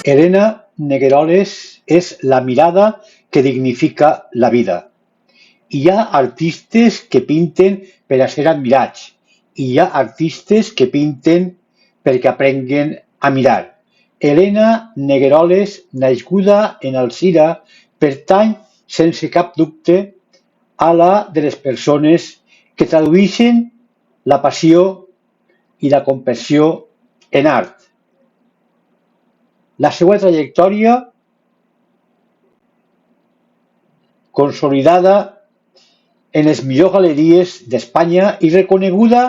Elena Negueroles és la mirada que dignifica la vida. Hi ha artistes que pinten per a ser admirats i hi ha artistes que pinten perquè aprenguen a mirar. Elena Negueroles, nascuda en Alzira, pertany sense cap dubte a la de les persones que tradueixen la passió i la compassió en art. La seva trajectòria, consolidada en les millors galeries d'Espanya i reconeguda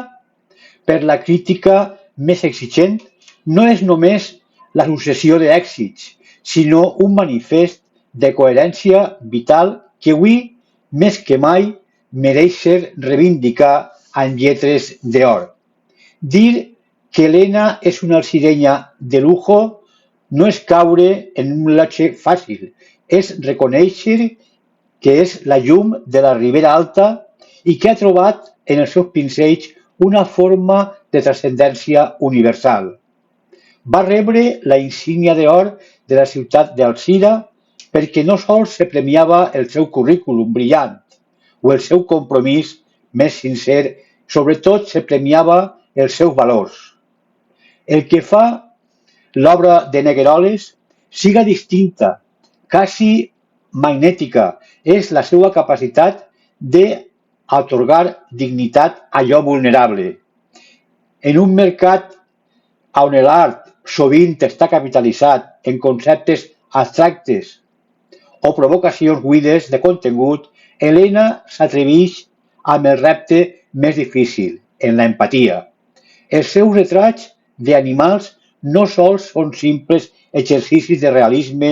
per la crítica més exigent, no és només la successió d'èxits, sinó un manifest de coherència vital que avui, més que mai, mereix ser reivindicat amb lletres d'or. Dir que Elena és una alzirenya de lujo no és caure en un lotge fàcil, és reconèixer que és la llum de la Ribera Alta i que ha trobat en els seus pincells una forma de transcendència universal. Va rebre la insígnia d'or de la ciutat d'Alzira perquè no sols se premiava el seu currículum brillant o el seu compromís més sincer, sobretot se premiava els seus valors. El que fa l'obra de Negueroles siga distinta, quasi magnètica, és la seva capacitat d'atorgar dignitat a allò vulnerable. En un mercat on l'art sovint està capitalitzat en conceptes abstractes o provocacions buides de contingut, Elena s'atreveix amb el repte més difícil, en l'empatia. Els seus retrats d'animals no sols són simples exercicis de realisme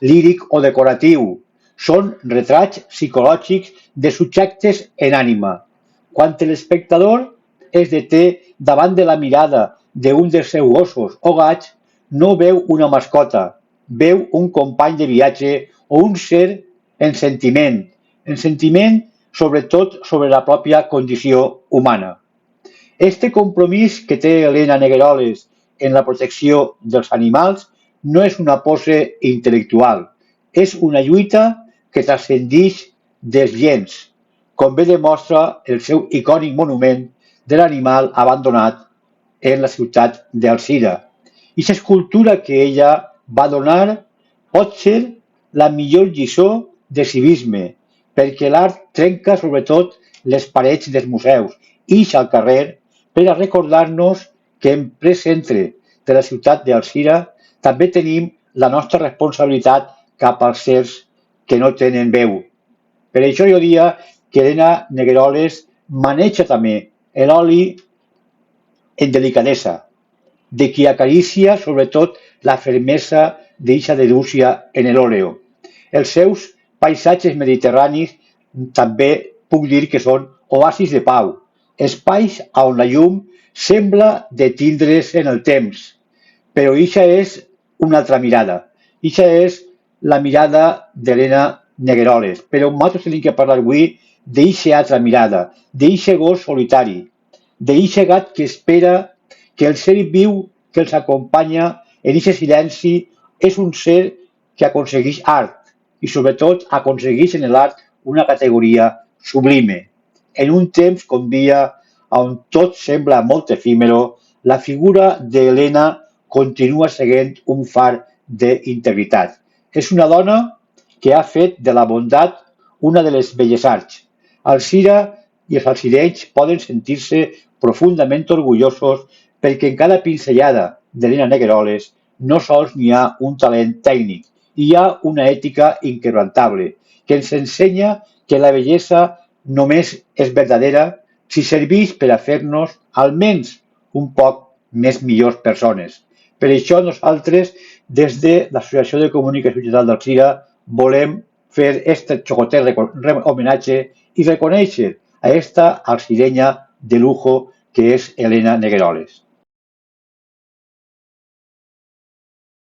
líric o decoratiu, són retrats psicològics de subjectes en ànima. Quan l'espectador es deté davant de la mirada d'un dels seus gossos o gats, no veu una mascota, veu un company de viatge o un ser en sentiment sobretot sobre la pròpia condició humana. Este compromís que té Elena Negueroles en la protecció dels animals no és una pose intel·lectual, és una lluita que transcendeix dels llenç, com bé demostra el seu icònic monument de l'animal abandonat en la ciutat d'Alzira. I l'escultura que ella va donar pot ser la millor lliçó de civisme, perquè l'art trenca sobretot les parets dels museus i ix al carrer per a recordar-nos que en ple centre de la ciutat d'Alzira també tenim la nostra responsabilitat cap als sers que no tenen veu. Per això jo diria que Elena Negueroles maneja també l'oli en delicadesa, de qui acaricia sobretot la fermesa d'eixa denúncia en l'òleo. Els seus paisatges mediterranis també puc dir que són oasis de pau, espais on la llum sembla detindre's en el temps, però eixa és una altra mirada. Eixa és la mirada d'Elena Negueroles, però nosaltres tenim que parlar avui d'eixa altra mirada, d'eixe gos solitari, d'eixe gat que espera que el ser viu que els acompanya en eixe silenci és un ser que aconsegueix art i sobretot aconsegueix en l'art una categoria sublime. En un temps com dia on tot sembla molt efímero, la figura d'Elena continua seguint un far d'integritat. És una dona que ha fet de la bondat una de les belles arts. Alzira i els alzirenys poden sentir-se profundament orgullosos perquè en cada pinzellada d'Elena Negueroles no sols n'hi ha un talent tècnic, hi ha una ètica inquebrantable que ens ensenya que la bellesa només és verdadera si serveix per a fer-nos almenys un poc més millors persones. Per això nosaltres, des de l'Associació de Comunicació Digital d'Alzira, volem fer aquest xocotet homenatge i reconèixer a aquesta alzirenya de lujo que és Elena Negueroles.